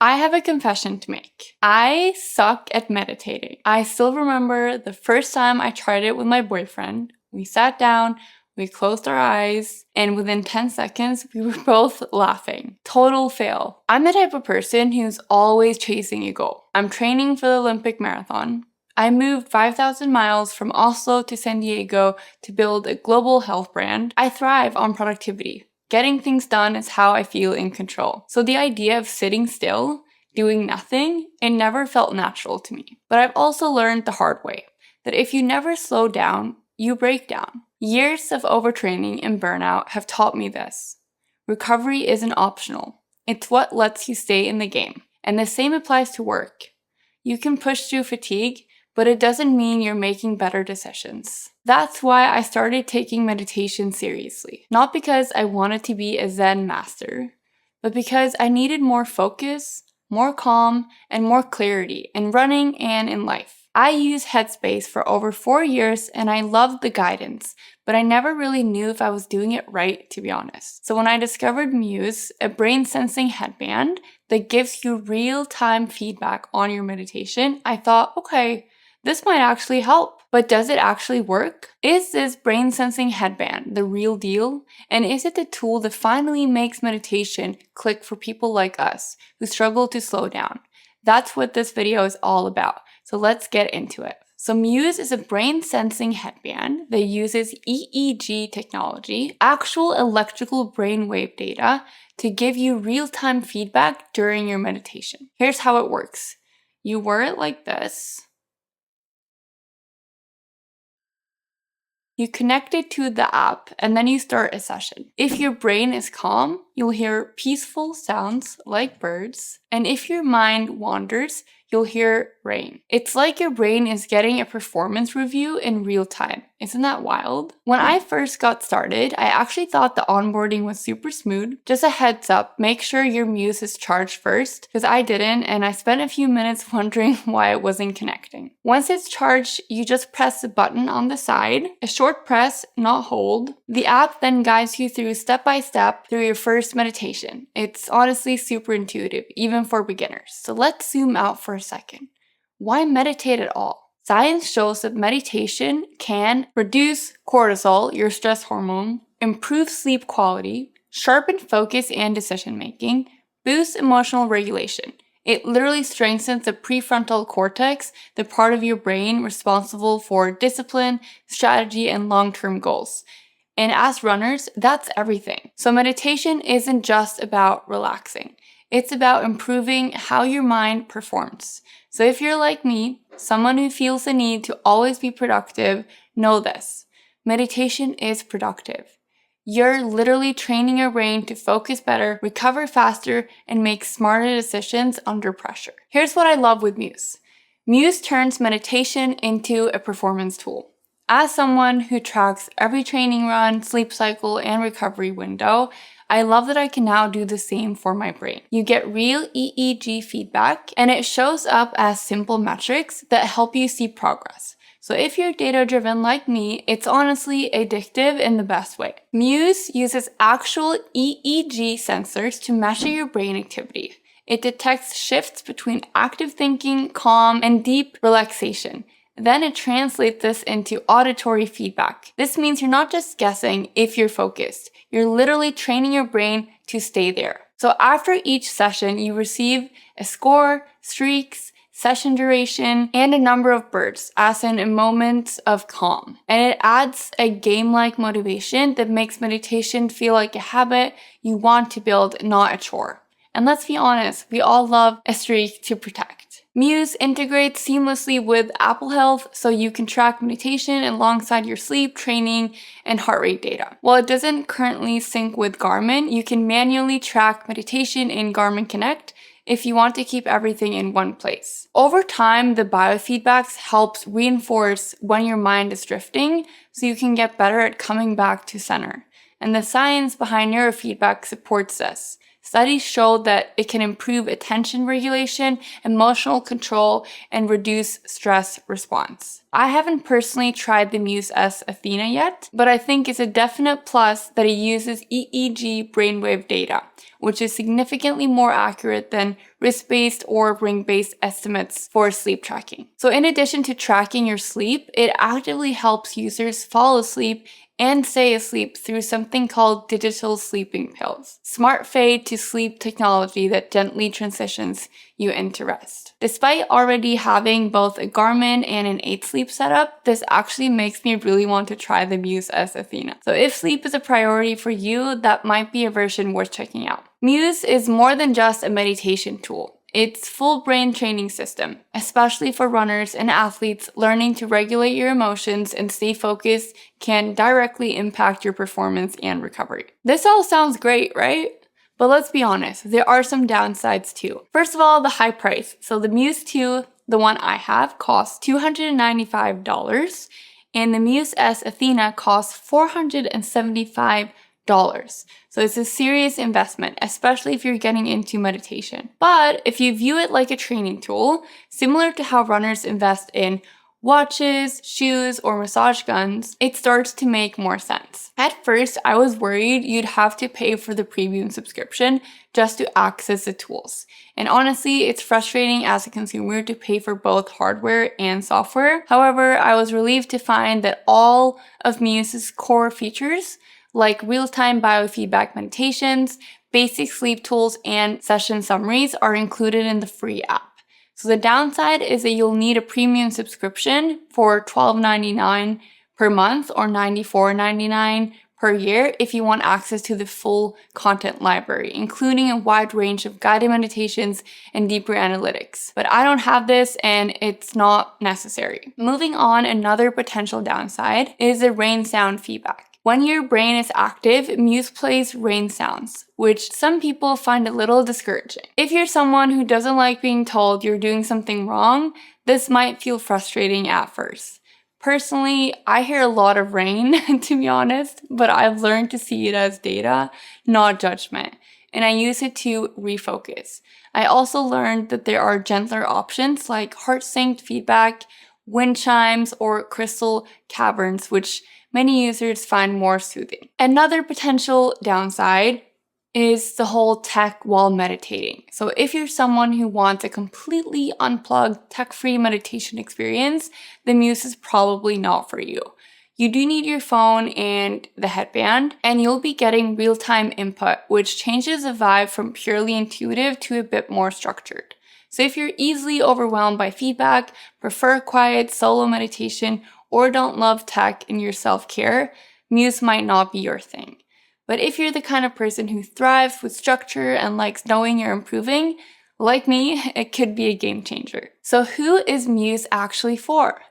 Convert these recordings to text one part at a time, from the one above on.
I have a confession to make. I suck at meditating. I still remember the first time I tried it with my boyfriend. We sat down, we closed our eyes, and within 10 seconds, we were both laughing. Total fail. I'm the type of person who's always chasing a goal. I'm training for the Olympic marathon. I moved 5,000 miles from Oslo to San Diego to build a global health brand. I thrive on productivity. Getting things done is how I feel in control. So the idea of sitting still, doing nothing, it never felt natural to me. But I've also learned the hard way that if you never slow down, you break down. Years of overtraining and burnout have taught me this. Recovery isn't optional. It's what lets you stay in the game. And the same applies to work. You can push through fatigue, but it doesn't mean you're making better decisions. That's why I started taking meditation seriously. Not because I wanted to be a Zen master, but because I needed more focus, more calm, and more clarity in running and in life. I use Headspace for over 4 years and I loved the guidance, but I never really knew if I was doing it right, to be honest. So when I discovered Muse, a brain sensing headband that gives you real-time feedback on your meditation, I thought, okay, this might actually help. But does it actually work? Is this brain sensing headband the real deal? And is it the tool that finally makes meditation click for people like us who struggle to slow down? That's what this video is all about. So let's get into it. So Muse is a brain sensing headband that uses EEG technology, actual electrical brainwave data, to give you real-time feedback during your meditation. Here's how it works. You wear it like this. You connect it to the app and then you start a session. If your brain is calm, you'll hear peaceful sounds like birds. And if your mind wanders, you'll hear rain. It's like your brain is getting a performance review in real time. Isn't that wild? When I first got started, I actually thought the onboarding was super smooth. Just a heads up, make sure your Muse is charged first, because I didn't and I spent a few minutes wondering why it wasn't connecting. Once it's charged, you just press the button on the side, a short press, not hold. The app then guides you through step by step through your first meditation. It's honestly super intuitive, even for beginners. So let's zoom out for a second. Why meditate at all? Science shows that meditation can reduce cortisol, your stress hormone, improve sleep quality, sharpen focus and decision making, boost emotional regulation. It literally strengthens the prefrontal cortex, the part of your brain responsible for discipline, strategy, and long-term goals. And as runners, that's everything. So meditation isn't just about relaxing. It's about improving how your mind performs. So if you're like me, someone who feels the need to always be productive, know this. Meditation is productive. You're literally training your brain to focus better, recover faster, and make smarter decisions under pressure. Here's what I love with Muse. Muse turns meditation into a performance tool. As someone who tracks every training run, sleep cycle, and recovery window, I love that I can now do the same for my brain. You get real EEG feedback, and it shows up as simple metrics that help you see progress. So if you're data-driven like me, it's honestly addictive in the best way. Muse uses actual EEG sensors to measure your brain activity. It detects shifts between active thinking, calm, and deep relaxation. Then it translates this into auditory feedback. This means you're not just guessing if you're focused. You're literally training your brain to stay there. So after each session, you receive a score, streaks, session duration, and a number of birds, as in a moment of calm. And it adds a game-like motivation that makes meditation feel like a habit you want to build, not a chore. And let's be honest, we all love a streak to protect. Muse integrates seamlessly with Apple Health, so you can track meditation alongside your sleep, training, and heart rate data. While it doesn't currently sync with Garmin, you can manually track meditation in Garmin Connect if you want to keep everything in one place. Over time, the biofeedbacks helps reinforce when your mind is drifting, so you can get better at coming back to center. And the science behind neurofeedback supports this. Studies show that it can improve attention regulation, emotional control, and reduce stress response. I haven't personally tried the Muse S Athena yet, but I think it's a definite plus that it uses EEG brainwave data, which is significantly more accurate than wrist-based or ring-based estimates for sleep tracking. So in addition to tracking your sleep, it actively helps users fall asleep and stay asleep through something called digital sleeping pills. Smart fade to sleep technology that gently transitions you into rest. Despite already having both a Garmin and an 8 Sleep setup, this actually makes me really want to try the Muse S Athena. So if sleep is a priority for you, that might be a version worth checking out. Muse is more than just a meditation tool. It's full brain training system, especially for runners and athletes. Learning to regulate your emotions and stay focused can directly impact your performance and recovery. This all sounds great, right? But let's be honest, there are some downsides too. First of all, the high price. So the Muse 2, the one I have, costs $295, and the Muse S Athena costs $475. So it's a serious investment, especially if you're getting into meditation. But if you view it like a training tool, similar to how runners invest in watches, shoes, or massage guns, it starts to make more sense. At first, I was worried you'd have to pay for the premium subscription just to access the tools. And honestly, it's frustrating as a consumer to pay for both hardware and software. However, I was relieved to find that all of Muse's core features, like real-time biofeedback meditations, basic sleep tools, and session summaries, are included in the free app. So the downside is that you'll need a premium subscription for $12.99 per month or $94.99 per year if you want access to the full content library, including a wide range of guided meditations and deeper analytics. But I don't have this and it's not necessary. Moving on, another potential downside is the rain sound feedback. When your brain is active, Muse plays rain sounds, which some people find a little discouraging. If you're someone who doesn't like being told you're doing something wrong, this might feel frustrating at first. Personally, I hear a lot of rain, to be honest, but I've learned to see it as data, not judgment, and I use it to refocus. I also learned that there are gentler options like heart-synced feedback, wind chimes, or crystal caverns, which many users find more soothing. Another potential downside is the whole tech while meditating. So if you're someone who wants a completely unplugged, tech-free meditation experience, the Muse is probably not for you. You do need your phone and the headband, and you'll be getting real-time input, which changes the vibe from purely intuitive to a bit more structured. So if you're easily overwhelmed by feedback, prefer quiet solo meditation, or don't love tech in your self-care, Muse might not be your thing. But if you're the kind of person who thrives with structure and likes knowing you're improving, like me, it could be a game changer. So who is Muse actually for?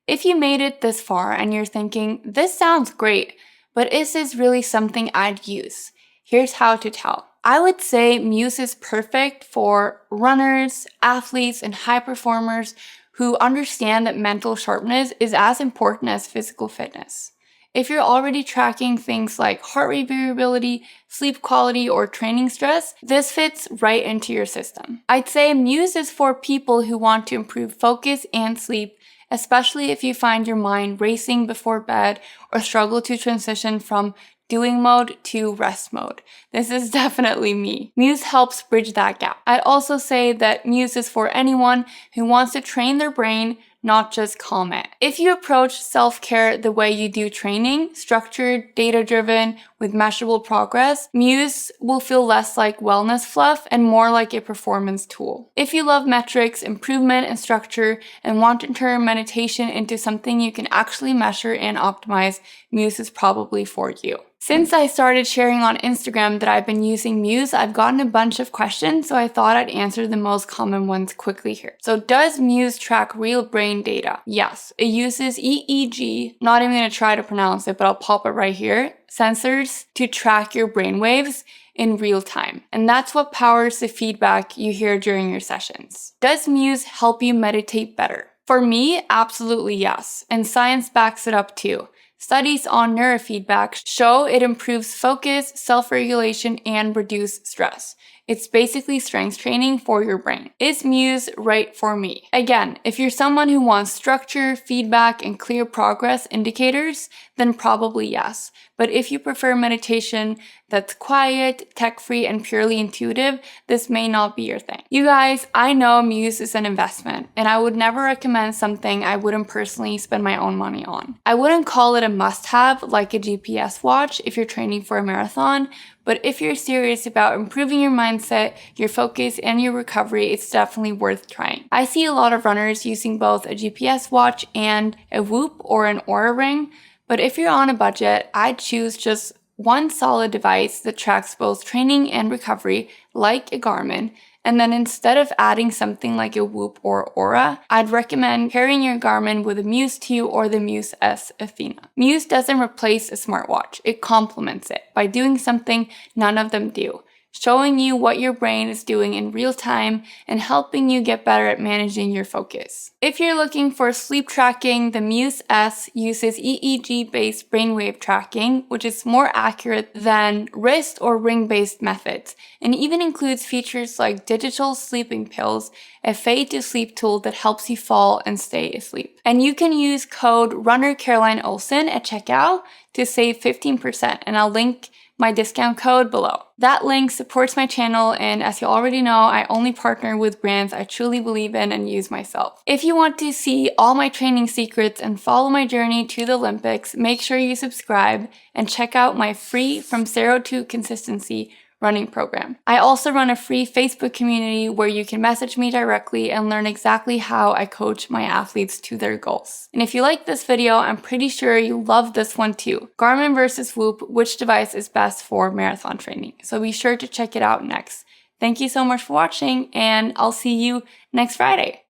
If you made it this far and you're thinking, this sounds great, but is this really something I'd use? Here's how to tell. I would say Muse is perfect for runners, athletes, and high performers who understand that mental sharpness is as important as physical fitness. If you're already tracking things like heart rate variability, sleep quality, or training stress, this fits right into your system. I'd say Muse is for people who want to improve focus and sleep, especially if you find your mind racing before bed or struggle to transition from doing mode to rest mode. This is definitely me. Muse helps bridge that gap. I'd also say that Muse is for anyone who wants to train their brain, not just calm it. If you approach self-care the way you do training, structured, data-driven, with measurable progress, Muse will feel less like wellness fluff and more like a performance tool. If you love metrics, improvement, and structure, and want to turn meditation into something you can actually measure and optimize, Muse is probably for you. Since I started sharing on Instagram that I've been using Muse, I've gotten a bunch of questions, so I thought I'd answer the most common ones quickly here. So does Muse track real brain data? Yes, it uses EEG, not even gonna try to pronounce it, but I'll pop it right here, sensors to track your brain waves in real time. And that's what powers the feedback you hear during your sessions. Does Muse help you meditate better? For me, absolutely yes, and science backs it up too. Studies on neurofeedback show it improves focus, self-regulation, and reduce stress. It's basically strength training for your brain. Is Muse right for me? Again, if you're someone who wants structure, feedback, and clear progress indicators, then probably yes. But if you prefer meditation that's quiet, tech-free, and purely intuitive, this may not be your thing. You guys, I know Muse is an investment, and I would never recommend something I wouldn't personally spend my own money on. I wouldn't call it a must-have like a GPS watch if you're training for a marathon, but if you're serious about improving your mindset, your focus, and your recovery, it's definitely worth trying. I see a lot of runners using both a GPS watch and a Whoop or an Oura Ring, but if you're on a budget, I'd choose just one solid device that tracks both training and recovery, like a Garmin. And then instead of adding something like a Whoop or Oura, I'd recommend pairing your Garmin with a Muse 2 or the Muse S Athena. Muse doesn't replace a smartwatch, it complements it by doing something none of them do, showing you what your brain is doing in real time and helping you get better at managing your focus. If you're looking for sleep tracking, the Muse S uses EEG-based brainwave tracking, which is more accurate than wrist or ring-based methods, and even includes features like digital sleeping pills, a fade-to-sleep tool that helps you fall and stay asleep. And you can use code RunnerCarolineOlson at checkout to save 15%, and I'll link my discount code below. That link supports my channel, and as you already know, I only partner with brands I truly believe in and use myself. If you want to see all my training secrets and follow my journey to the Olympics, make sure you subscribe and check out my free From Zero to Consistency running program. I also run a free Facebook community where you can message me directly and learn exactly how I coach my athletes to their goals. And if you like this video, I'm pretty sure you love this one too. Garmin versus Whoop, which device is best for marathon training? So be sure to check it out next. Thank you so much for watching, and I'll see you next Friday.